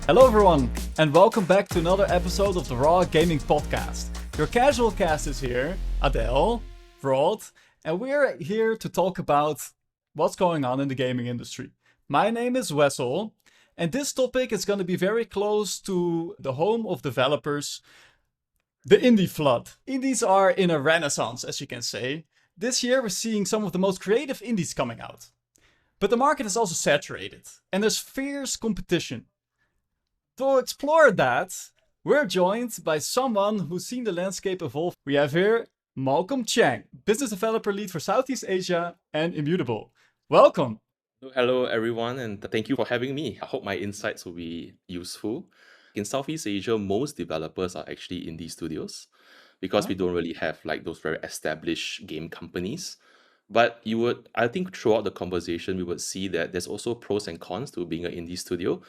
Hello everyone, and welcome back to another episode of the Raw Gaming Podcast. Your casual cast is here, R.A.W, Broad, and we're here to talk about what's going on in the gaming industry. My name is Wessel, and this topic is going to be very close to the home of developers, the indie flood. Indies are in a renaissance, as you can say. This year we're seeing some of the most creative indies coming out. But the market is also saturated, and there's fierce competition. To explore that, we're joined by someone who's seen the landscape evolve. We have here Malcolm Chang, business developer lead for Southeast Asia and Immutable. Welcome. Hello, everyone, and thank you for having me. I hope my insights will be useful. In Southeast Asia, most developers are actually indie studios because we don't really have like those very established game companies. But I think throughout the conversation, we would see that there's also pros and cons to being an indie studio.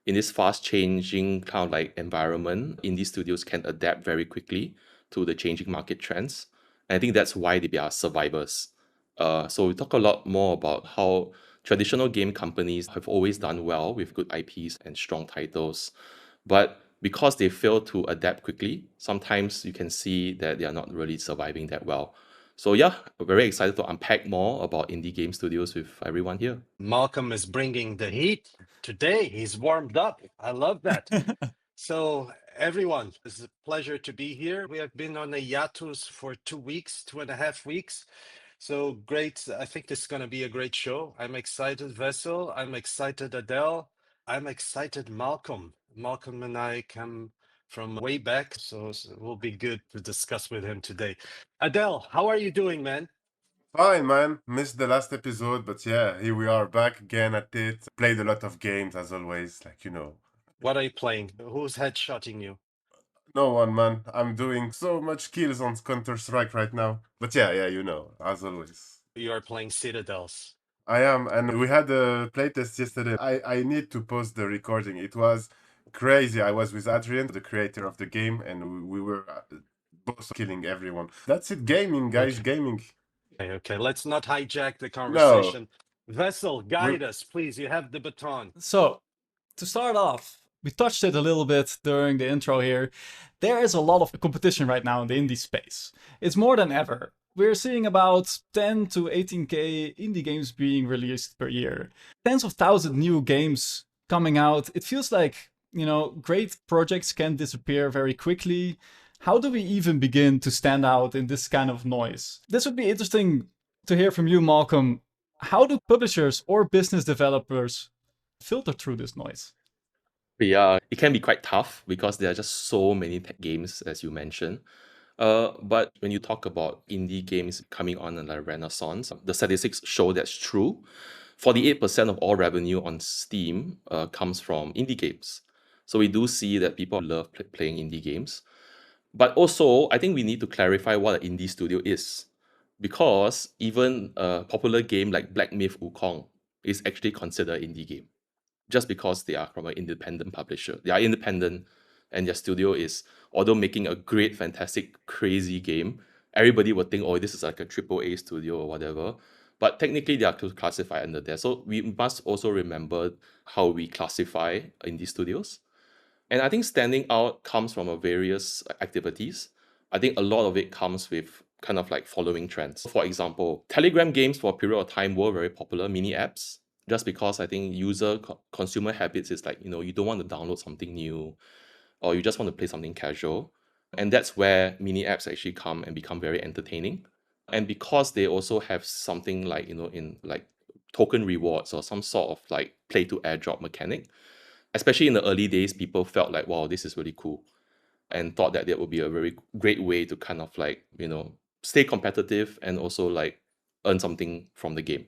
In this fast changing kind of like environment, indie studios can adapt very quickly to the changing market trends. And I think that's why they are survivors. So we talk a lot more about how traditional game companies have always done well with good IPs and strong titles. But because they fail to adapt quickly, sometimes you can see that they are not really surviving that well. So yeah, we're very excited to unpack more about indie game studios with everyone here. Malcolm is bringing the heat today. He's warmed up. I love that. So, everyone, it's a pleasure to be here. We have been on a hiatus for 2 weeks, 2.5 weeks. So great. I think this is going to be a great show. I'm excited, Vessel. I'm excited, R.A.W. I'm excited, Malcolm. Malcolm and I come from way back, so it will be good to discuss with him today. R.A.W., how are you doing, man? Fine, man. Missed the last episode, but yeah, here we are back again at it. Played a lot of games as always, What are you playing? Who's headshotting you? No one, man. I'm doing so much kills on Counter-Strike right now. But yeah, as always. You are playing Citadels. I am, and we had a playtest yesterday. I need to post the recording. It was crazy. I was with Adrian, the creator of the game, and we were both killing everyone. That's it, gaming, guys, Okay. gaming. Okay. Let's not hijack the No, conversation. Vessel, we guide us, please. You have the baton. So, to start off, we touched it a little bit during the intro here. There is a lot of competition right now in the indie space. It's more than ever. We're seeing about 10 to 18k indie games being released per year. Tens of thousands new games coming out. It feels like, great projects can disappear very quickly. How do we even begin to stand out in this kind of noise? This would be interesting to hear from you, Malcolm. How do publishers or business developers filter through this noise? Yeah, it can be quite tough because there are just so many tech games, as you mentioned. But when you talk about indie games coming on in a renaissance, the statistics show that's true. 48% of all revenue on Steam comes from indie games. So we do see that people love playing indie games. But also, I think we need to clarify what an indie studio is. Because even a popular game like Black Myth Wukong is actually considered an indie game just because they are from an independent publisher. They are independent and their studio is, although making a great, fantastic, crazy game, everybody would think, oh, this is like a triple A studio or whatever. But technically, they are classified under there. So we must also remember how we classify indie studios. And I think standing out comes from a various activities. I think a lot of it comes with kind of like following trends. For example, Telegram games for a period of time were very popular, mini apps, just because I think consumer habits is like, you don't want to download something new or you just want to play something casual. And that's where mini apps actually come and become very entertaining. And because they also have something like, in like token rewards or some sort of like play to airdrop mechanic, especially in the early days, people felt like, wow, this is really cool. And thought that would be a very great way to kind of like, stay competitive and also like earn something from the game.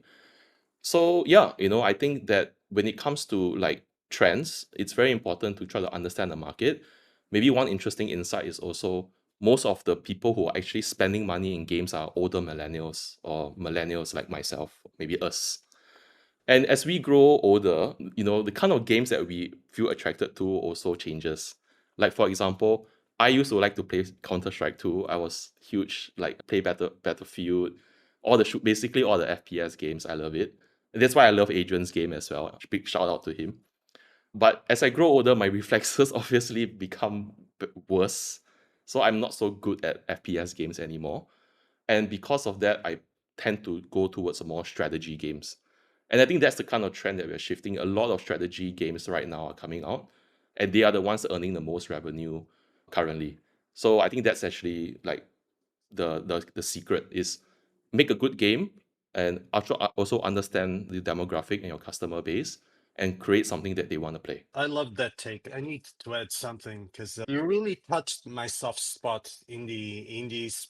So yeah, I think that when it comes to like trends, it's very important to try to understand the market. Maybe one interesting insight is also most of the people who are actually spending money in games are older millennials or millennials like myself, maybe us. And as we grow older, the kind of games that we feel attracted to also changes. Like for example, I used to like to play Counter-Strike 2. I was huge, like play Battlefield, basically all the FPS games. I love it. And that's why I love Adrian's game as well. Big shout out to him. But as I grow older, my reflexes obviously become worse. So I'm not so good at FPS games anymore. And because of that, I tend to go towards a more strategy games. And I think that's the kind of trend that we're shifting. A lot of strategy games right now are coming out, and they are the ones earning the most revenue currently. So I think that's actually like the secret is make a good game and also understand the demographic and your customer base and create something that they want to play. I love that take. I need to add something because you really touched my soft spot in the indies.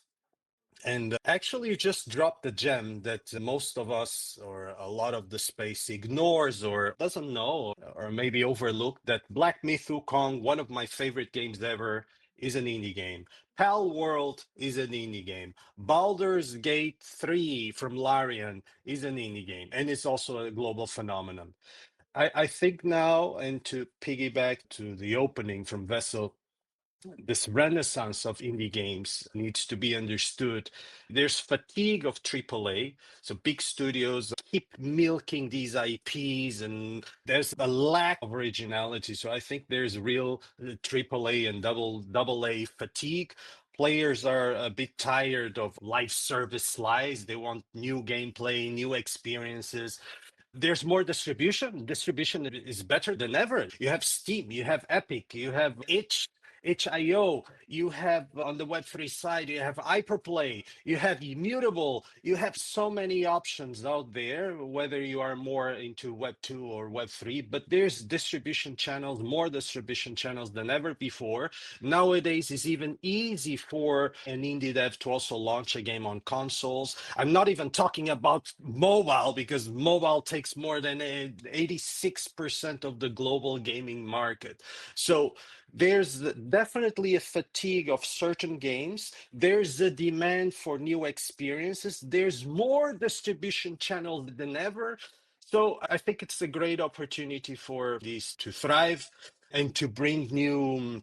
And actually, you just dropped the gem that most of us or a lot of the space ignores or doesn't know or maybe overlooked that Black Myth Wukong, one of my favorite games ever, is an indie game. Pal World is an indie game. Baldur's Gate 3 from Larian is an indie game. And it's also a global phenomenon. I think now, and to piggyback to the opening from Vessel, this renaissance of indie games needs to be understood. There's fatigue of AAA, so big studios keep milking these IPs, and there's a lack of originality. So I think there's real AAA and double A fatigue. Players are a bit tired of live service slides. They want new gameplay, new experiences. There's more distribution. Distribution is better than ever. You have Steam, you have Epic, you have itch.io, you have on the Web3 side, you have Hyperplay, you have Immutable, you have so many options out there, whether you are more into Web2 or Web3, but there's distribution channels, more distribution channels than ever before. Nowadays, it's even easy for an indie dev to also launch a game on consoles. I'm not even talking about mobile because mobile takes more than 86% of the global gaming market. So there's definitely a fatigue of certain games. There's a demand for new experiences. There's more distribution channels than ever. So I think it's a great opportunity for these to thrive and to bring new.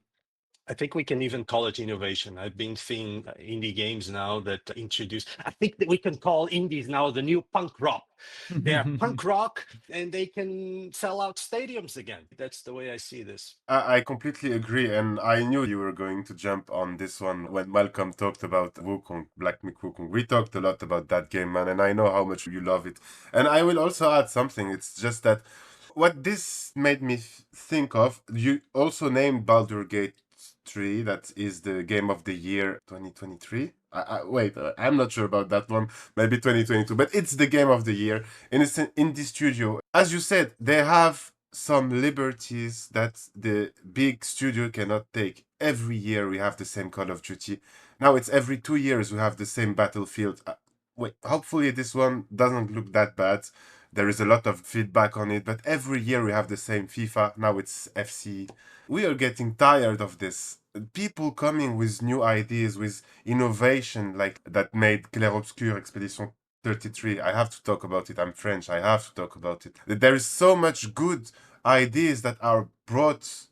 I think we can even call it innovation. I've been seeing indie games now that introduce, I think that we can call indies now the new punk rock. They are punk rock and they can sell out stadiums again. That's the way I see this. I completely agree, and I knew you were going to jump on this one when Malcolm talked about Wukong, Black Myth Wukong. We talked a lot about that game, man, and I know how much you love it. And I will also add something. It's just that what this made me think of, you also named Baldur Gate 3, that is the game of the year 2023. Wait, I'm not sure about that one. Maybe 2022, but it's the game of the year, and it's an indie studio. As you said, they have some liberties that the big studio cannot take. Every year we have the same Call of Duty. Now it's every 2 years we have the same Battlefield. Wait, hopefully this one doesn't look that bad. There is a lot of feedback on it, but every year we have the same FIFA. Now it's FC. We are getting tired of this. People coming with new ideas, with innovation, like that made Clair Obscur Expedition 33. I have to talk about it. I'm French. I have to talk about it. There is so much good ideas that are brought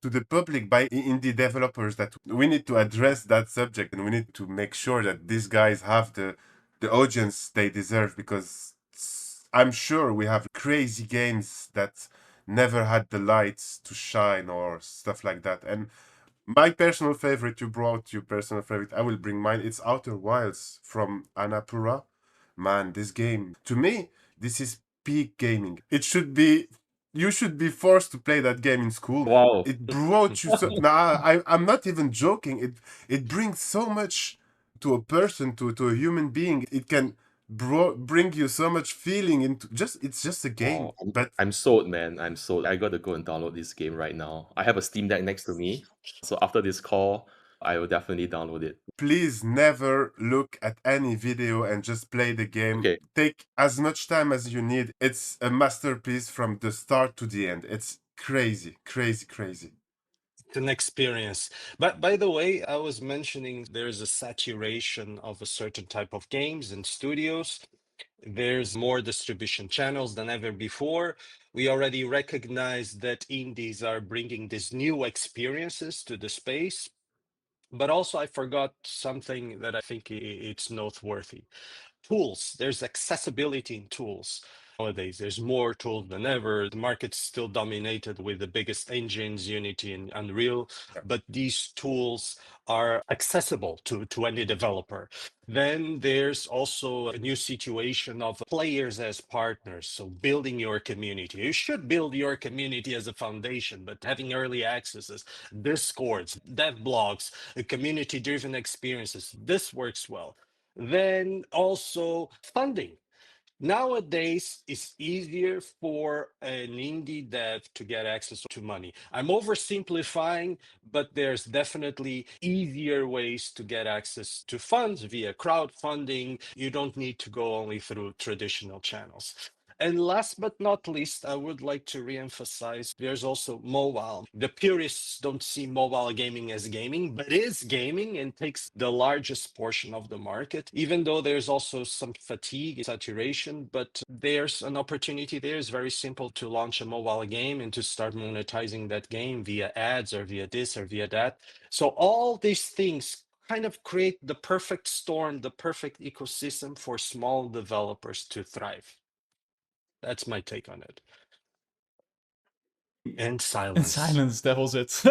to the public by indie developers that we need to address that subject, and we need to make sure that these guys have the audience they deserve, because I'm sure we have crazy games that never had the lights to shine or stuff like that. And my personal favorite, you brought your personal favorite, I will bring mine. It's Outer Wilds from Annapurna. Man, this game, to me, this is peak gaming. It should be, you should be forced to play that game in school. Wow. It brought you so, nah, I'm not even joking. It brings so much to a person, to a human being. It can bring you so much feeling into just, it's just a game. Oh, I'm, But I'm sold, man. I'm sold. I got to go and download this game right now. I have a Steam Deck next to me. So after this call, I will definitely download it. please never look at any video and just play the game. Okay. Take as much time as you need. It's a masterpiece from the start to the end. It's crazy, crazy, crazy. It's an experience. But by the way, I was mentioning there's a saturation of a certain type of games and studios. There's more distribution channels than ever before. We already recognize that indies are bringing these new experiences to the space. But also, I forgot something that I think it's noteworthy. Tools, there's accessibility in tools. Nowadays, there's more tools than ever. The market's still dominated with the biggest engines, Unity and Unreal, but these tools are accessible to any developer. Then there's also a new situation of players as partners. So building your community. You should build your community as a foundation, but having early accesses, discords, dev blogs, community-driven experiences, this works well. Then also funding. Nowadays, it's easier for an indie dev to get access to money. I'm oversimplifying, but there's definitely easier ways to get access to funds via crowdfunding. You don't need to go only through traditional channels. And last but not least, I would like to reemphasize there's also mobile. The purists don't see mobile gaming as gaming, but is gaming and takes the largest portion of the market, even though there's also some fatigue, saturation, but there's an opportunity there. It's very simple to launch a mobile game and to start monetizing that game via ads or via this or via that. So all these things kind of create the perfect storm, the perfect ecosystem for small developers to thrive. That's my take on it. And In silence. silence, that was it.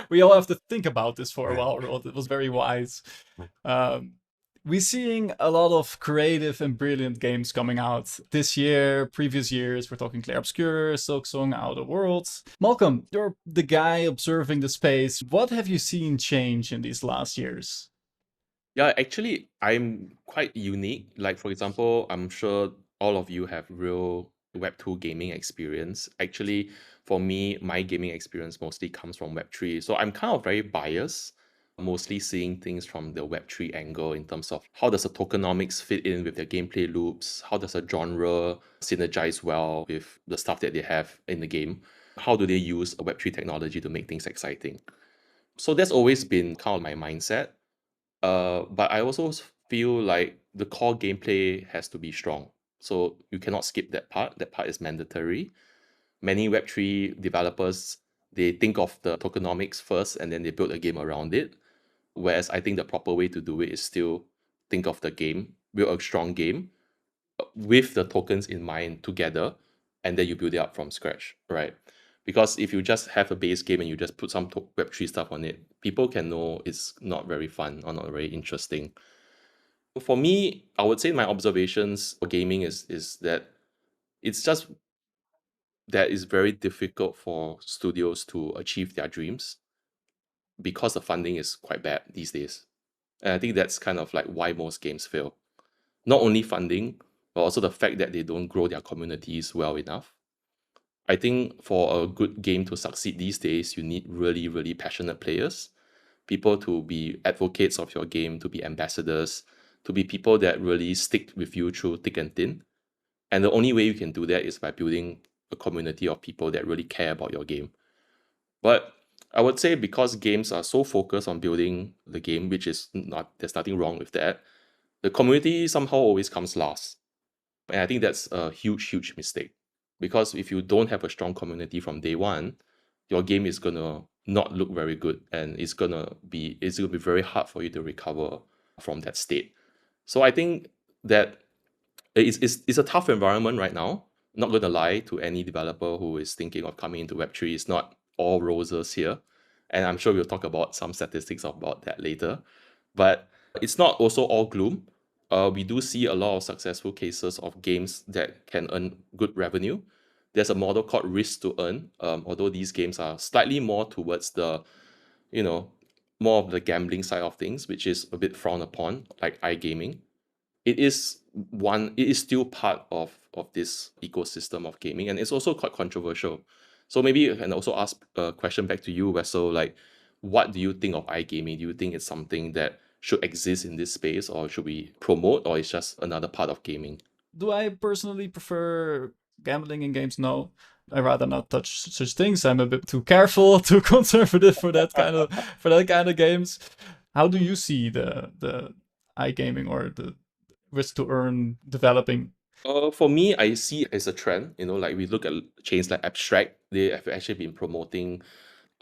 We all have to think about this for a while, Rod. It was very wise. We're seeing a lot of creative and brilliant games coming out this year, previous years. We're talking Clair Obscur, Silksong, Outer Worlds. Malcolm, you're the guy observing the space. What have you seen change in these last years? Yeah, actually, I'm quite unique. Like, for example, I'm sure all of you have real Web2 gaming experience. Actually, for me, my gaming experience mostly comes from Web3. So I'm kind of very biased, mostly seeing things from the Web3 angle in terms of how does the tokenomics fit in with their gameplay loops? How does a genre synergize well with the stuff that they have in the game? How do they use a Web3 technology to make things exciting? So that's always been kind of my mindset. But I also feel like the core gameplay has to be strong. So you cannot skip that part. That part is mandatory. Many Web3 developers, they think of the tokenomics first and then they build a game around it. Whereas I think the proper way to do it is still think of the game, build a strong game with the tokens in mind together, and then you build it up from scratch, right? Because if you just have a base game and you just put some Web3 stuff on it, people can know it's not very fun or not very interesting. For me, I would say my observations for gaming is that it's just that it's very difficult for studios to achieve their dreams because the funding is quite bad these days. And I think that's kind of like why most games fail. Not only funding, but also the fact that they don't grow their communities well enough. I think for a good game to succeed these days, you need really, really passionate players, people to be advocates of your game, to be ambassadors, to be people that really stick with you through thick and thin. And the only way you can do that is by building a community of people that really care about your game. But I would say because games are so focused on building the game, which is not, there's nothing wrong with that, the community somehow always comes last. And I think that's a huge, huge mistake. Because if you don't have a strong community from day one, your game is gonna not look very good, and it's gonna be very hard for you to recover from that state. So I think that it's a tough environment right now. Not gonna lie to any developer who is thinking of coming into Web3. It's not all roses here, and I'm sure we'll talk about some statistics about that later. But it's not also all gloom. We do see a lot of successful cases of games that can earn good revenue. There's a model called risk to earn. Although these games are slightly more towards the, you know, more of the gambling side of things, which is a bit frowned upon, like iGaming. It is still part of this ecosystem of gaming, and it's also quite controversial. So maybe I can also ask a question back to you, Wessel, like, what do you think of iGaming? Do you think it's something that should exist in this space, or should we promote, or it's just another part of gaming? Do I personally prefer gambling in games? No. I rather not touch such things. I'm a bit too careful, too conservative for that kind of games. How do you see the iGaming or the risk to earn developing? For me, I see it as a trend. Like we look at chains like Abstract, they have actually been promoting,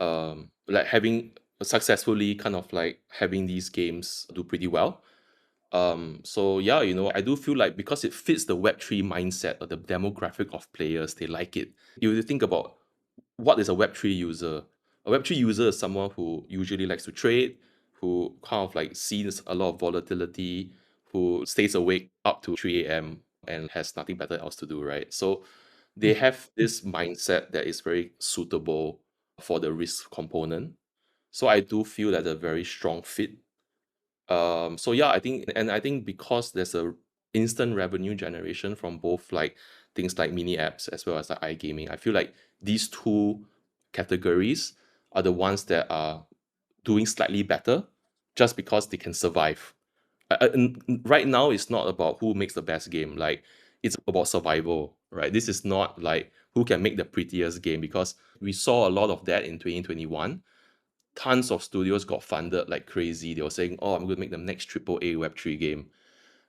like having successfully kind of like having these games do pretty well. So yeah, I do feel like because it fits the Web3 mindset or the demographic of players, they like it. You think about what is a Web3 user? A Web3 user is someone who usually likes to trade, who kind of like sees a lot of volatility, who stays awake up to 3 a.m. and has nothing better else to do, right? So they have this mindset that is very suitable for the risk component. So I do feel that a very strong fit. So yeah, I think because there's a instant revenue generation from both like things like mini apps as well as like iGaming, I feel like these two categories are the ones that are doing slightly better just because they can survive. Right now, it's not about who makes the best game. Like it's about survival, right? This is not like who can make the prettiest game because we saw a lot of that in 2021. Tons of studios got funded like crazy. They were saying, "Oh, I'm going to make the next AAA Web3 game."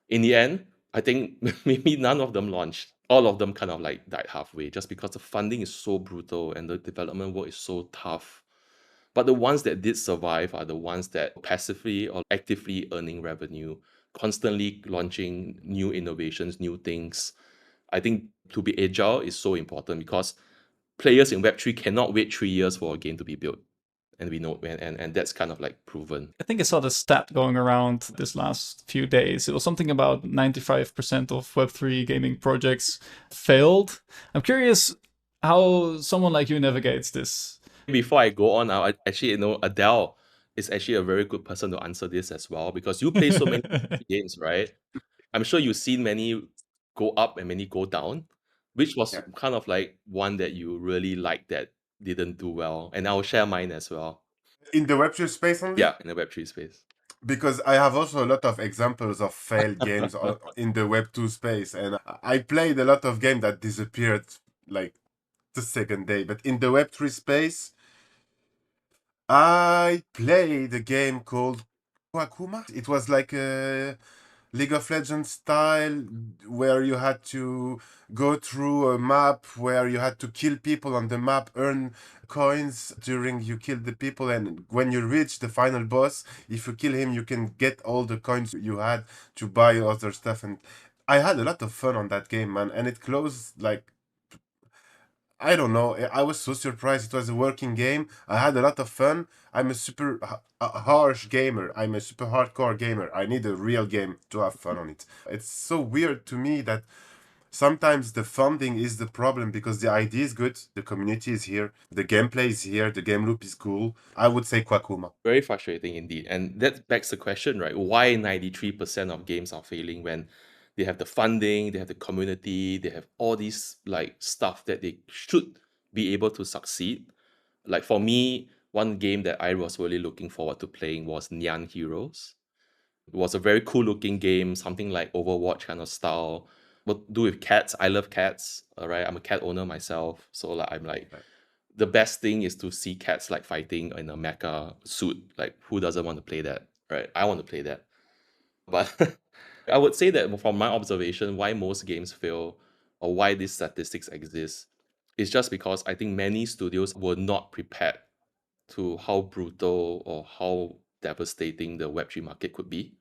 In the end, I think maybe none of them launched. All of them kind of like died halfway just because the funding is so brutal and the development work is so tough. But the ones that did survive are the ones that passively or actively earning revenue, constantly launching new innovations, new things. I think to be agile is so important because players in Web3 cannot wait 3 years for a game to be built. And we know, and that's kind of like proven. I think I saw the stat going around this last few days. It was something about 95% of Web3 gaming projects failed. I'm curious how someone like you navigates this. Before I go on, I actually R.A.W is actually a very good person to answer this as well because you play so many games, right? I'm sure you've seen many go up and many go down. Which was Yeah. kind of like one that you really liked that didn't do well? And I'll share mine as well. In the Web3 space only? Yeah, in the Web3 space. Because I have also a lot of examples of failed games in the Web2 space, and I played a lot of games that disappeared like the second day. But in the Web3 space, I played a game called Wakuma. It was like a League of Legends style where you had to go through a map where you had to kill people on the map, earn coins during you kill the people, and when you reach the final boss, if you kill him, you can get all the coins you had to buy other stuff. And I had a lot of fun on that game, man, and it closed like I don't know. I was so surprised. It was a working game. I had a lot of fun. I'm a super harsh gamer. I'm a super hardcore gamer. I need a real game to have fun on it. It's so weird to me that sometimes the funding is the problem because the idea is good, the community is here, the gameplay is here, the game loop is cool. I would say Kwakuma. Very frustrating indeed. And that begs the question, right? Why 93% of games are failing when they have the funding, they have the community, they have all these like stuff that they should be able to succeed. Like for me, one game that I was really looking forward to playing was Nyan Heroes. It was a very cool looking game, something like Overwatch kind of style. What do with cats? I love cats. All right, I'm a cat owner myself, so like I'm like Right. the best thing is to see cats like fighting in a mecha suit. Like who doesn't want to play that, right? I want to play that. But I would say that from my observation, why most games fail or why these statistics exist is just because I think many studios were not prepared to how brutal or how devastating the Web3 market could be.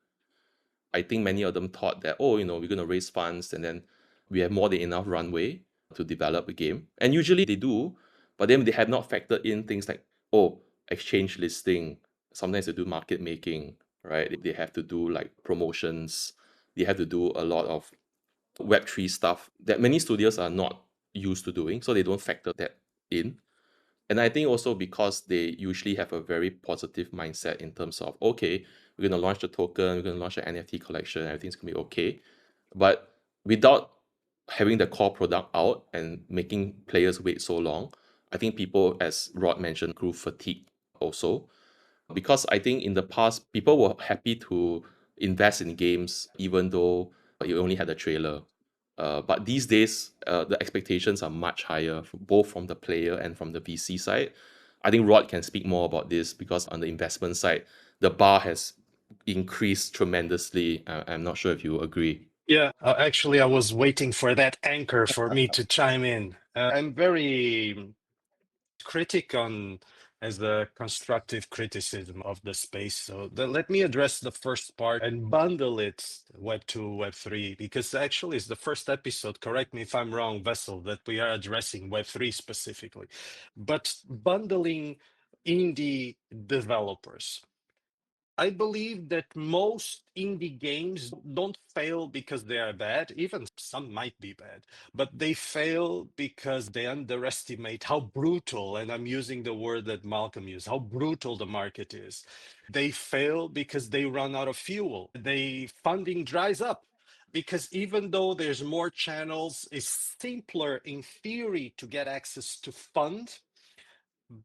I think many of them thought that, oh, we're going to raise funds and then we have more than enough runway to develop a game. And usually they do, but then they have not factored in things like, oh, exchange listing. Sometimes they do market making, right? They have to do like promotions. They have to do a lot of Web3 stuff that many studios are not used to doing. So they don't factor that in. And I think also because they usually have a very positive mindset in terms of, okay, we're going to launch the token, we're going to launch the NFT collection, everything's going to be okay. But without having the core product out and making players wait so long, I think people, as Rod mentioned, grew fatigued also. Because I think in the past, people were happy to invest in games even though you only had a trailer. But these days, the expectations are much higher, both from the player and from the VC side. I think Rod can speak more about this because on the investment side, the bar has increased tremendously. I'm not sure if you agree. Yeah, actually, I was waiting for that anchor for me to chime in. I'm very critic on as the constructive criticism of the space. So let me address the first part and bundle it, Web 2, Web 3, because actually it's the first episode, correct me if I'm wrong, Vessel, that we are addressing Web 3 specifically. But bundling indie developers. I believe that most indie games don't fail because they are bad. Even some might be bad, but they fail because they underestimate how brutal, and I'm using the word that Malcolm used, how brutal the market is. They fail because they run out of fuel. They funding dries up. Because even though there's more channels, it's simpler in theory to get access to fund,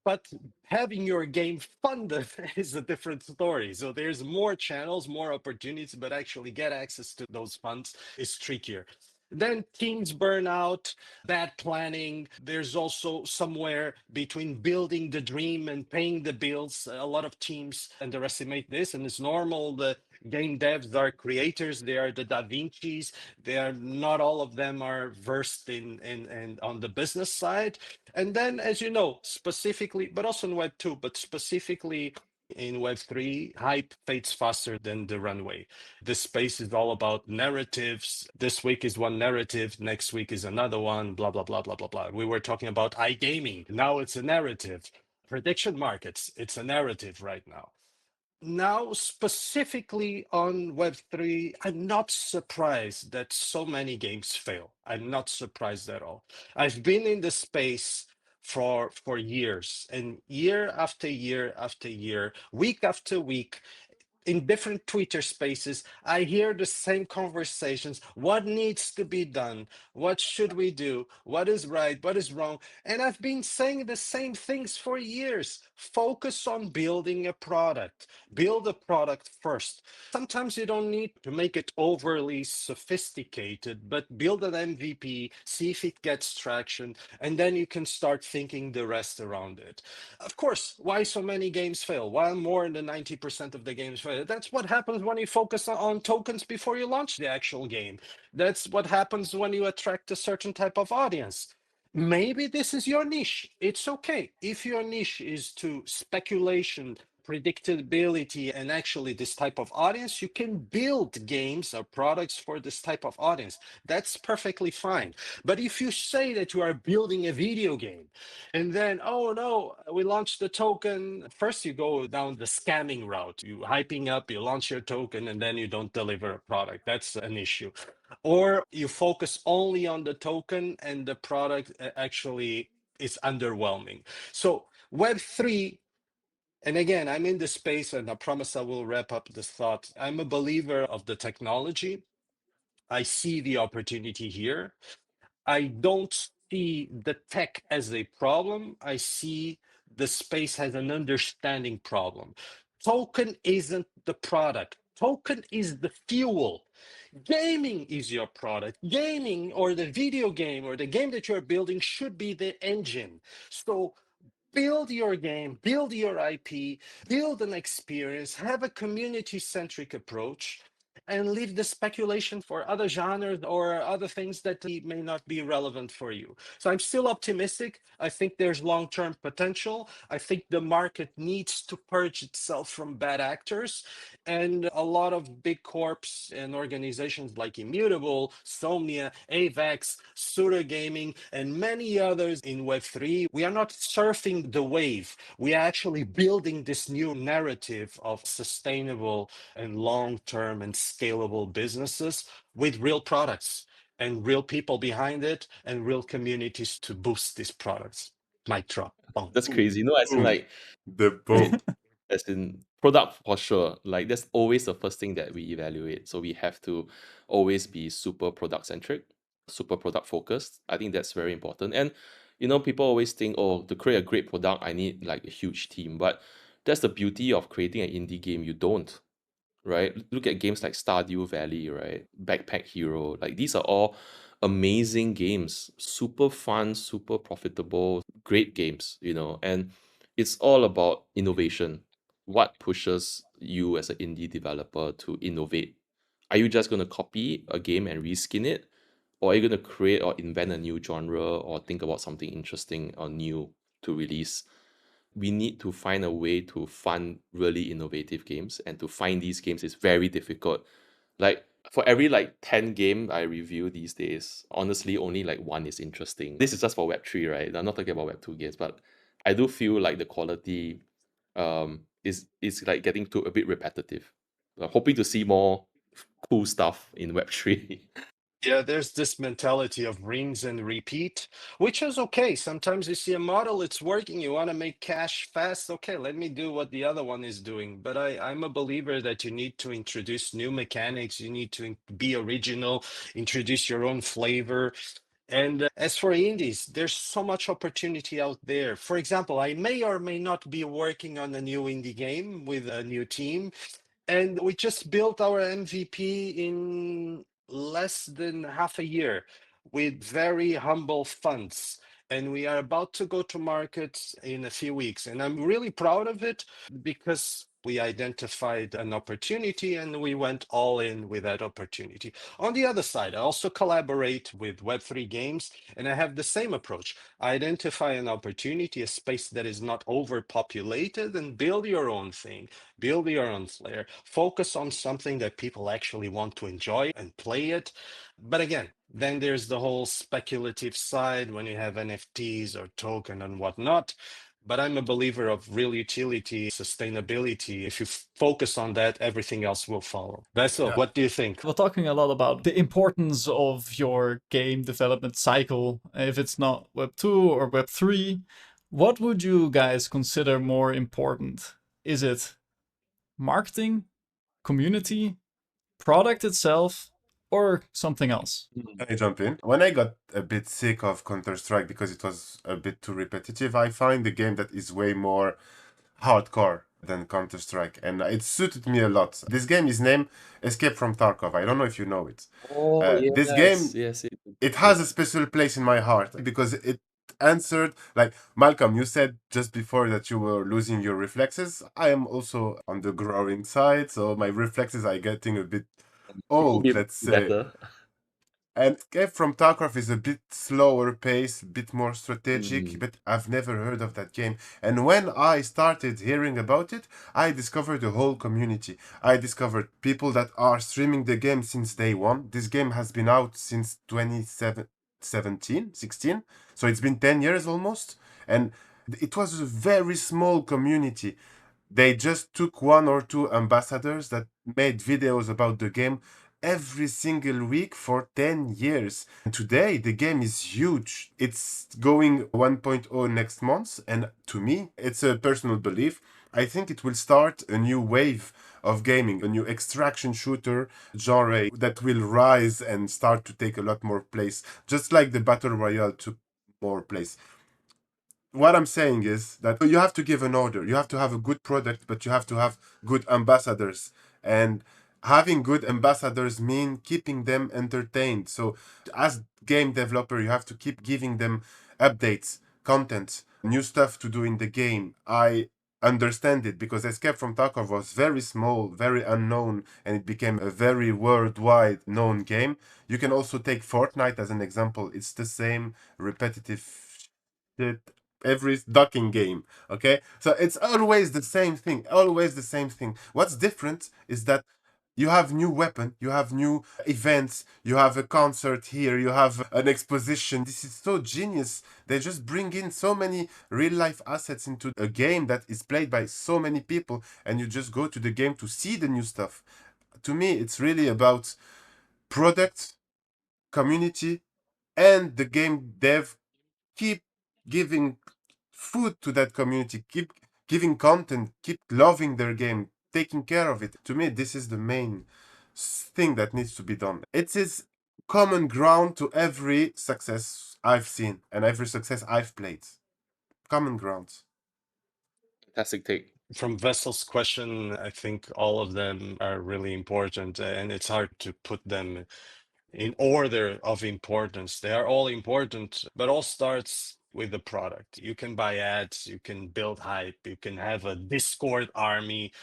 but having your game funded is a different story. So there's more channels, more opportunities, but actually get access to those funds is trickier. Then teams burn out, bad planning. There's also somewhere between building the dream and paying the bills. A lot of teams underestimate this, and it's normal. The game devs are creators, they are the Da Vinci's. They are not all of them are versed in on the business side. And then, as you know, specifically, but also in Web 2, but specifically in Web 3, hype fades faster than the runway. This space is all about narratives. This week is one narrative, next week is another one, blah, blah, blah, blah, blah, blah. We were talking about iGaming. Now it's a narrative. Prediction markets, it's a narrative right now. Now, specifically on Web3, I'm not surprised that so many games fail. I'm not surprised at all. I've been in the space for years, and year after year after year, week after week, in different Twitter spaces, I hear the same conversations. What needs to be done? What should we do? What is right? What is wrong? And I've been saying the same things for years. Focus on building a product. Build a product first. Sometimes you don't need to make it overly sophisticated, but build an MVP, see if it gets traction, and then you can start thinking the rest around it. Of course, why so many games fail? Why more than 90% of the games fail? That's what happens when you focus on tokens before you launch the actual game. That's what happens when you attract a certain type of audience. Maybe this is your niche. It's okay. If your niche is to speculation, predictability, and actually this type of audience, you can build games or products for this type of audience. That's perfectly fine. But if you say that you are building a video game, and then, oh no, we launched the token. First, you go down the scamming route. You hyping up, you launch your token, and then you don't deliver a product. That's an issue. Or you focus only on the token and the product actually is underwhelming. So Web3, and again, I'm in the space and I promise I will wrap up this thought. I'm a believer of the technology. I see the opportunity here. I don't see the tech as a problem. I see the space as an understanding problem. Token isn't the product. Token is the fuel. Gaming is your product. Gaming or the video game or the game that you're building should be the engine. So build your game, build your IP, build an experience, have a community-centric approach, and leave the speculation for other genres or other things that may not be relevant for you. So I'm still optimistic. I think there's long-term potential. I think the market needs to purge itself from bad actors. And a lot of big corps and organizations like Immutable, Somnia, Avex, Sura Gaming, and many others in Web3, we are not surfing the wave. We are actually building this new narrative of sustainable and long-term and scalable businesses with real products and real people behind it and real communities to boost these products. Mic drop. Boom. That's crazy. No, as in Boom. like, The right, bomb. as in product for sure. Like that's always the first thing that we evaluate. So we have to always be super product centric, super product focused. I think that's very important. And people always think, oh, to create a great product, I need like a huge team. But that's the beauty of creating an indie game. You don't, right? Look at games like Stardew Valley, right? Backpack Hero. Like these are all amazing games, super fun, super profitable, great games. And it's all about innovation. What pushes you as an indie developer to innovate? Are you just going to copy a game and reskin it? Or are you going to create or invent a new genre or think about something interesting or new to release? we need to find a way to fund really innovative games, and to find these games is very difficult. Like for every like 10 game I review these days, honestly only like one is interesting. This is just for Web3, right? I'm not talking about Web2 games, but I do feel like the quality is like getting to a bit repetitive. Hoping to see more cool stuff in Web3. Yeah, there's this mentality of rinse and repeat, which is okay. Sometimes you see a model, it's working, you want to make cash fast. Okay, let me do what the other one is doing. But I'm a believer that you need to introduce new mechanics, you need to be original, introduce your own flavor. And as for indies, there's so much opportunity out there. For example, I may or may not be working on a new indie game with a new team, and we just built our MVP in less than half a year with very humble funds. And we are about to go to market in a few weeks. And I'm really proud of it because we identified an opportunity and we went all in with that opportunity. On the other side, I also collaborate with Web3 games, and I have the same approach. Identify an opportunity, a space that is not overpopulated, and build your own thing. Build your own flair. Focus on something that people actually want to enjoy and play it. But again, then there's the whole speculative side when you have NFTs or token and whatnot. But I'm a believer of real utility, sustainability. If you focus on that, everything else will follow. Vessel, Yeah. what do you think? We're talking a lot about the importance of your game development cycle, if it's not Web 2 or Web 3. What would you guys consider more important? Is it marketing, community, product itself, or something else? Can I jump in? When I got a bit sick of Counter-Strike because it was a bit too repetitive, I find a game that is way more hardcore than Counter-Strike, and it suited me a lot. This game is named Escape from Tarkov. I don't know if you know it. Oh This yes, game, yes. it has a special place in my heart because it answered, like Malcolm, you said just before that you were losing your reflexes. I am also on the growing side, so my reflexes are getting a bit It could old, be let's say. better. And Escape from Tarkov is a bit slower pace, a bit more strategic, Mm. but I've never heard of that game. And when I started hearing about it, I discovered a whole community. I discovered people that are streaming the game since day one. This game has been out since 2017, 16. So it's been 10 years almost. And it was a very small community. They just took one or two ambassadors that made videos about the game every single week for 10 years. And today, the game is huge. It's going 1.0 next month, and to me, it's a personal belief. I think it will start a new wave of gaming, a new extraction shooter genre that will rise and start to take a lot more place, just like the Battle Royale took more place. What I'm saying is that you have to give an order. You have to have a good product, but you have to have good ambassadors. And having good ambassadors mean keeping them entertained. So as game developer, you have to keep giving them updates, content, new stuff to do in the game. I understand it because Escape from Tarkov was very small, very unknown, and it became a very worldwide known game. You can also take Fortnite as an example. It's the same repetitive shit every ducking game. Okay, so it's always the same thing, always the same thing. What's different is that you have new weapon, you have new events, you have a concert here, you have an exposition. This is so genius. They just bring in so many real life assets into a game that is played by so many people, and you just go to the game to see the new stuff. To me, it's really about product, community, and the game dev keep giving food to that community, keep giving content, keep loving their game, taking care of it. To me, this is the main thing that needs to be done. It is common ground to every success I've seen and every success I've played. Common ground. Fantastic take. From Vessel's question, I think all of them are really important, and it's hard to put them in order of importance. They are all important, but all starts with the product. You can buy ads, you can build hype, you can have a Discord army,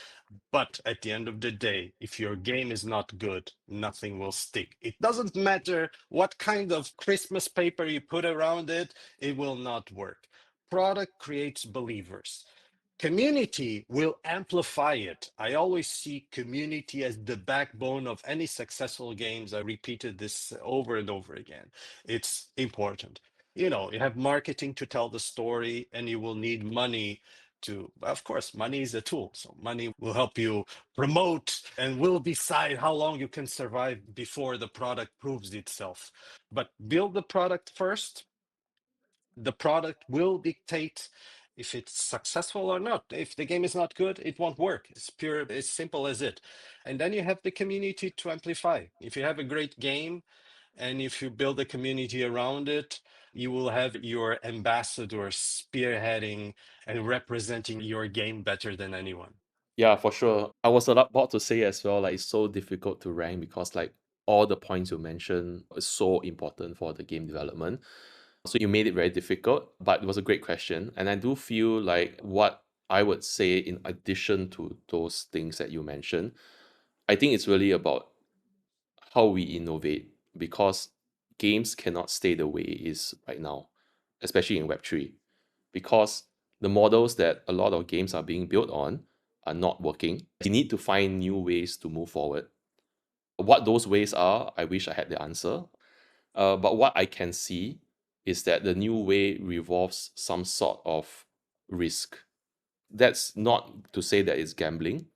but at the end of the day, if your game is not good, nothing will stick. It doesn't matter what kind of Christmas paper you put around it, it will not work. Product creates believers. Community will amplify it. I always see community as the backbone of any successful games. I repeated this over and over again. It's important. You know, you have marketing to tell the story, and you will need money to, of course, money is a tool. So money will help you promote and will decide how long you can survive before the product proves itself. But build the product first. The product will dictate if it's successful or not. If the game is not good, it won't work. It's pure, as simple as it. And then you have the community to amplify. If you have a great game and if you build a community around it, you will have your ambassador spearheading and representing your game better than anyone. Yeah, for sure. I was about to say as well, like it's so difficult to rank because like all the points you mentioned is so important for the game development. So you made it very difficult, but it was a great question. And I do feel like what I would say in addition to those things that you mentioned, I think it's really about how we innovate because games cannot stay the way it is right now, especially in Web3, because the models that a lot of games are being built on are not working. We need to find new ways to move forward. What those ways are, I wish I had the answer. But what I can see is that the new way revolves some sort of risk. That's not to say that it's gambling.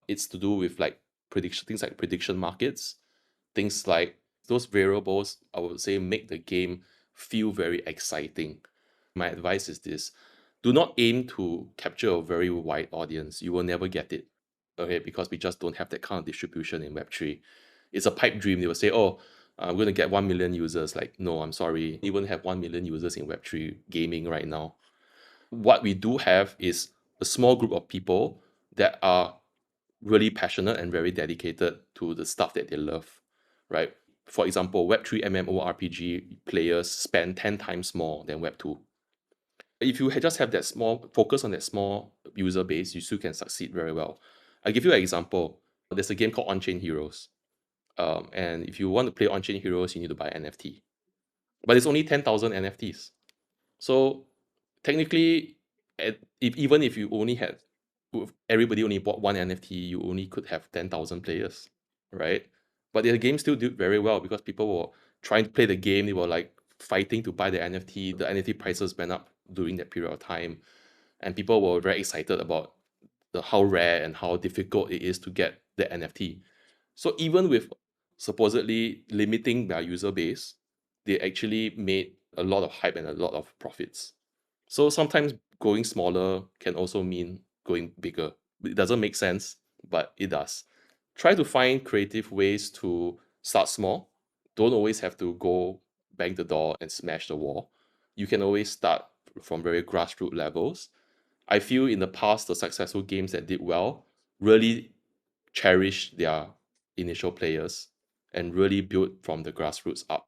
It's to do with like prediction, things like prediction markets, things like those variables, I would say, make the game feel very exciting. My advice is this: do not aim to capture a very wide audience. You will never get it. Okay, because we just don't have that kind of distribution in Web3. It's a pipe dream. They will say, oh, I'm going to get 1 million users. Like, no, I'm sorry. You won't have 1 million users in Web3 gaming right now. What we do have is a small group of people that are really passionate and very dedicated to the stuff that they love, right? For example, Web3 MMORPG players spend 10 times more than Web2. If you just have that small focus on that small user base, you still can succeed very well. I'll give you an example. There's a game called On-Chain Heroes. And if you want to play On-Chain Heroes, you need to buy NFT. But it's only 10,000 NFTs. So technically, even if you only had, if everybody only bought one NFT, you only could have 10,000 players, right? But the game still did very well because people were trying to play the game. They were like fighting to buy the NFT. The NFT prices went up during that period of time. And people were very excited about how rare and how difficult it is to get the NFT. So even with supposedly limiting their user base, they actually made a lot of hype and a lot of profits. So sometimes going smaller can also mean going bigger. It doesn't make sense, but it does. Try to find creative ways to start small. Don't always have to go bang the door and smash the wall. You can always start from very grassroots levels. I feel in the past, the successful games that did well really cherished their initial players and really built from the grassroots up.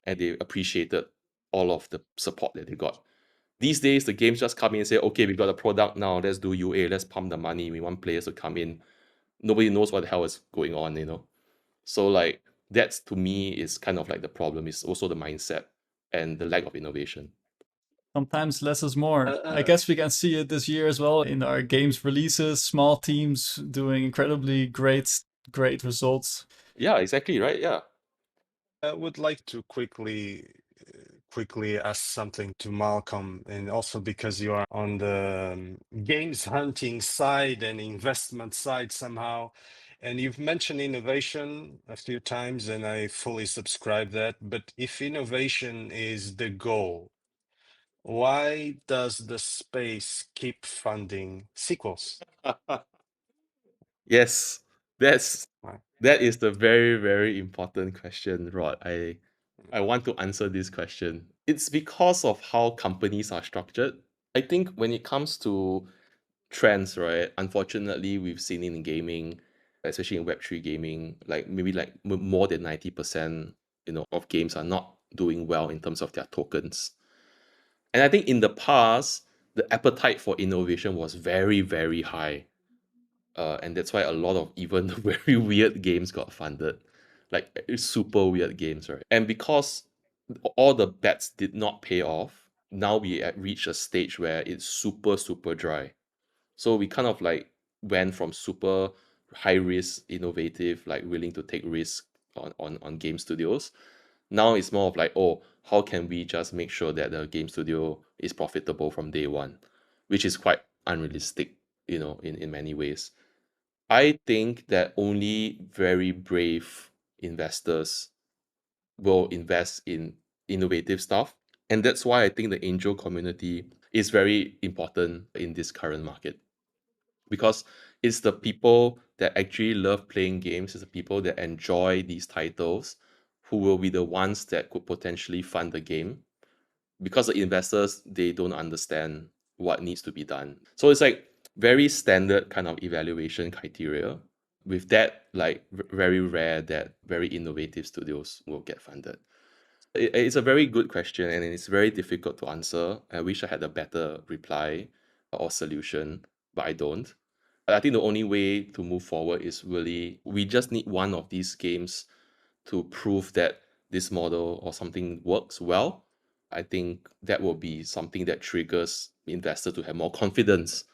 And they appreciated all of the support that they got. These days, the games just come in and say, okay, we got a product now, let's do UA, let's pump the money, we want players to come in. Nobody knows what the hell is going on, you know? So like, that's to me is kind of like the problem, is also the mindset and the lack of innovation. Sometimes less is more. I Uh, guess we can see it this year as well in our games releases, small teams doing incredibly great results. Yeah, exactly, right? Yeah. I would like to quickly ask something to Malcolm, and also because you are on the games hunting side and investment side somehow, and you've mentioned innovation a few times, and I fully subscribe that. But if innovation is the goal, why does the space keep funding sequels? Yes, that's Right. that is the very, very important question, Rod. I want to answer this question. It's because of how companies are structured. I think when it comes to trends, right? Unfortunately, we've seen in gaming, especially in Web3 gaming, like maybe like more than 90%, of games are not doing well in terms of their tokens. And I think in the past, the appetite for innovation was very, very high. And that's why a lot of even the very weird games got funded, like super weird games, right? And because all the bets did not pay off, now we reach a stage where it's super, super dry. So we kind of like went from super high risk, innovative, like willing to take risk on game studios. Now it's more of like, oh, how can we just make sure that the game studio is profitable from day one, which is quite unrealistic, in many ways. I think that only very brave investors will invest in innovative stuff. And that's why I think the angel community is very important in this current market, because it's the people that actually love playing games, it's the people that enjoy these titles who will be the ones that could potentially fund the game, because the investors, they don't understand what needs to be done. So it's like very standard kind of evaluation criteria. With that, like very rare that very innovative studios will get funded. It's a very good question and it's very difficult to answer. I wish I had a better reply or solution, but I don't. I think the only way to move forward is really we just need one of these games to prove that this model or something works well. I think that will be something that triggers investors to have more confidence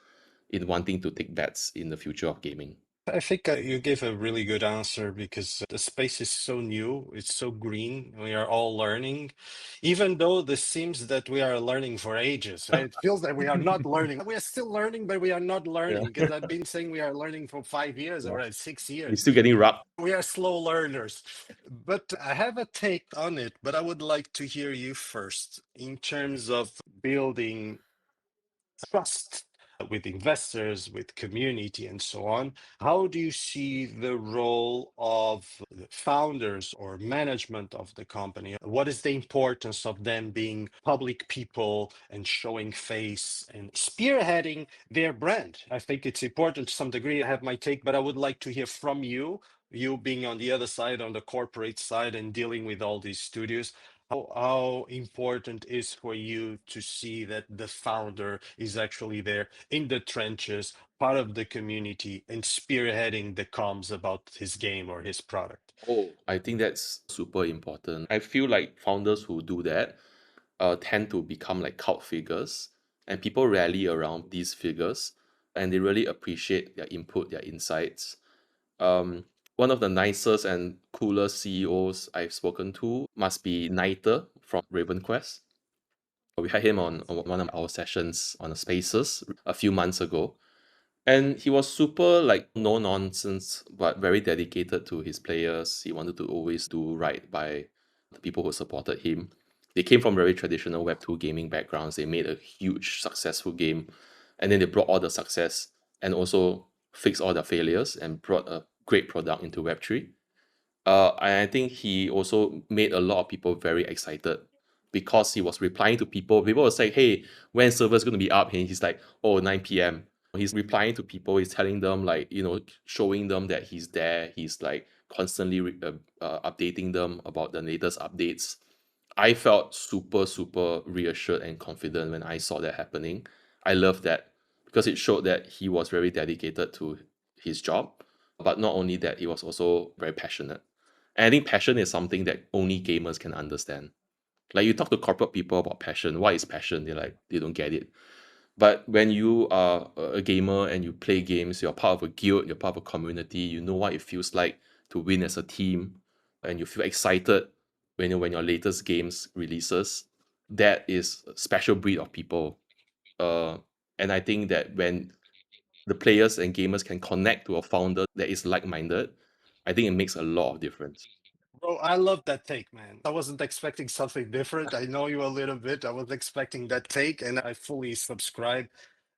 in wanting to take bets in the future of gaming. I think you gave a really good answer because the space is so new, it's so green. We are all learning, even though this seems that we are learning for ages. It feels that we are not learning. We are still learning, but we are not Yeah. learning because I've been saying we are learning for 5 years Yeah. or 6 years. We're still getting rubbed. We are slow learners. But I have a take on it, but I would like to hear you first in terms of building trust with investors, with community, and so on. How do you see the role of the founders or management of the company? What is the importance of them being public people and showing face and spearheading their brand? I think it's important to some degree. I have my take, but I would like to hear from you. You being on the other side, on the corporate side, and dealing with all these studios, how important is for you to see that the founder is actually there in the trenches, part of the community, and spearheading the comms about his game or his product? Oh, I think that's super important. I feel like founders who do that tend to become like cult figures, and people rally around these figures, and they really appreciate their input, their insights. Um, One of the nicest and coolest CEOs I've spoken to must be Niter from Raven Quest. We had him on one of our sessions on the Spaces a few months ago. And he was super like no nonsense, but very dedicated to his players. He wanted to always do right by the people who supported him. They came from very traditional Web2 gaming backgrounds. They made a huge successful game, and then they brought all the success and also fixed all the failures and brought a great product into Web3. And I think he also made a lot of people very excited because he was replying to people. People were saying, "Hey, when server's going to be up?" And he's like, "Oh, 9 p.m." He's replying to people. He's telling them like, showing them that he's there. He's like constantly updating them about the latest updates. I felt super, super reassured and confident when I saw that happening. I love that because it showed that he was very dedicated to his job. But not only that, he was also very passionate. And I think passion is something that only gamers can understand. Like you talk to corporate people about passion, what is passion? They're like, they don't get it. But when you are a gamer and you play games, you're part of a guild, you're part of a community, you know what it feels like to win as a team, and you feel excited when your latest games releases. That is a special breed of people. Uh, and I think that when the players and gamers can connect to a founder that is like-minded, I think it makes a lot of difference. Bro, I love that take, man. I wasn't expecting something different. I know you a little bit. I was expecting that take, and I fully subscribe.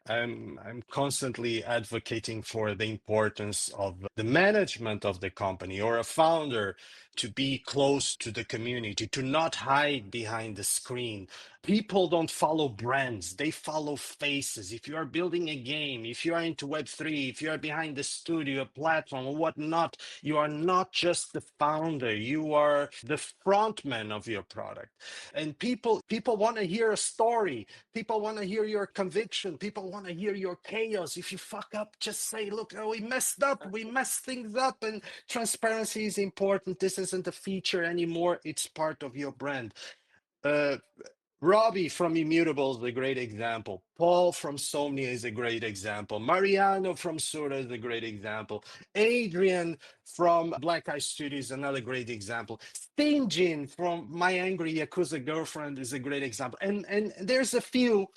I'm constantly advocating for the importance of the management of the company or a founder to be close to the community, to not hide behind the screen. People don't follow brands, they follow faces. If you are building a game, if you are into Web3, if you are behind the studio, a platform, or whatnot, you are not just the founder, you are the frontman of your product. And people want to hear a story. People want to hear your conviction. People want to hear your chaos. If you fuck up, just say, look, oh, we messed up. We messed things up. And transparency is important. This isn't a feature anymore. It's part of your brand. Uh, Robbie from Immutable is a great example. Paul from Somnia is a great example. Mariano from Sura is a great example. Adrian from Black Eye Studio is another great example. Stinjin from My Angry Yakuza Girlfriend is a great example. And there's a few,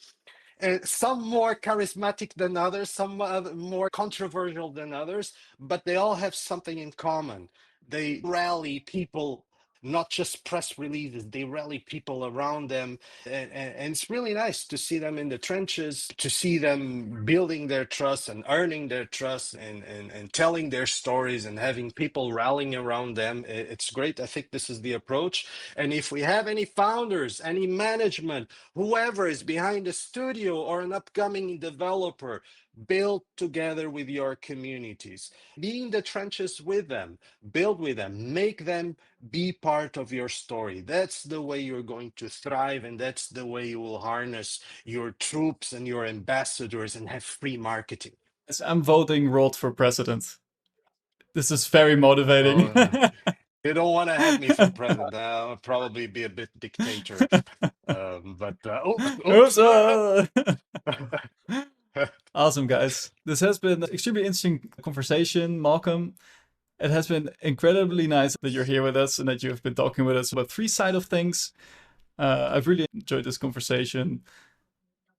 some more charismatic than others, some more controversial than others, but they all have something in common. They rally people, not just press releases, they rally people around them. And it's really nice to see them in the trenches, to see them building their trust and earning their trust and telling their stories and having people rallying around them. It's great. I think this is the approach. And if we have any founders, any management, whoever is behind the studio or an upcoming developer, build together with your communities, be in the trenches with them, build with them, make them be part of your story. That's the way you're going to thrive, and that's the way you will harness your troops and your ambassadors and have free marketing. Yes, I'm voting Rod for president. This is very motivating. You don't want to have me for president. I'll probably be a bit dictator. Oops. Awesome, guys. This has been an extremely interesting conversation, Malcolm. It has been incredibly nice that you're here with us and that you have been talking with us about Web3 side of things. I've really enjoyed this conversation.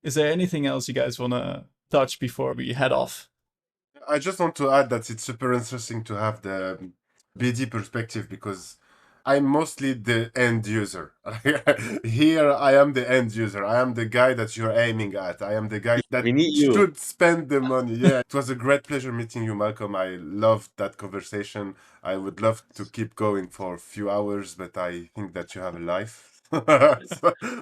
Is there anything else you guys want to touch before we head off? I just want to add that it's super interesting to have the BD perspective because I'm mostly the end user. Here, I am the end user. I am the guy that you're aiming at. I am the guy that We need you. should spend the money. Yeah, it was a great pleasure meeting you, Malcolm. I loved that conversation. I would love to keep going for a few hours, but I think that you have a life.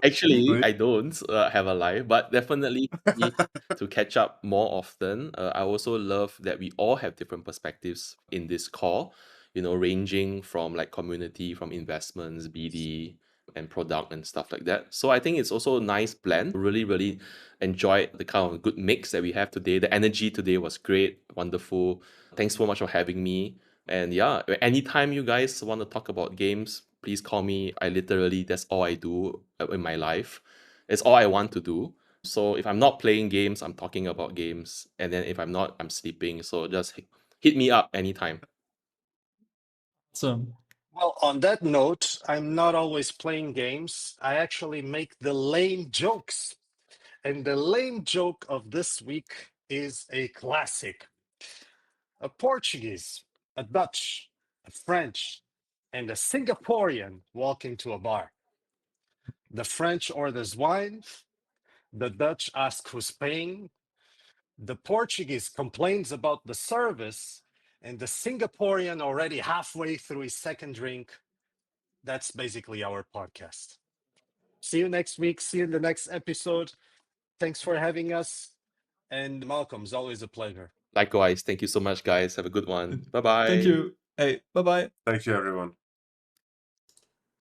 Actually, I don't have a life, but definitely need to catch up more often. I also love that we all have different perspectives in this call, ranging from like community, from investments, BD, and product and stuff like that. So I think it's also a nice blend. Really, really enjoyed the kind of good mix that we have today. The energy today was great, wonderful. Thanks so much for having me. And yeah, anytime you guys want to talk about games, please call me. That's all I do in my life. It's all I want to do. So if I'm not playing games, I'm talking about games. And then if I'm not, I'm sleeping. So just hit me up anytime. Awesome. Well, on that note, I'm not always playing games. I actually make the lame jokes. And the lame joke of this week is a classic. A Portuguese, a Dutch, a French, and a Singaporean walk into a bar. The French orders wine. The Dutch asks who's paying. The Portuguese complains about the service. And the Singaporean, already halfway through his second drink, that's basically our podcast. See you next week. See you in the next episode. Thanks for having us. And Malcolm, it's always a pleasure. Likewise. Thank you so much, guys. Have a good one. Bye bye. Thank you. Hey, bye-bye. Thank you, everyone.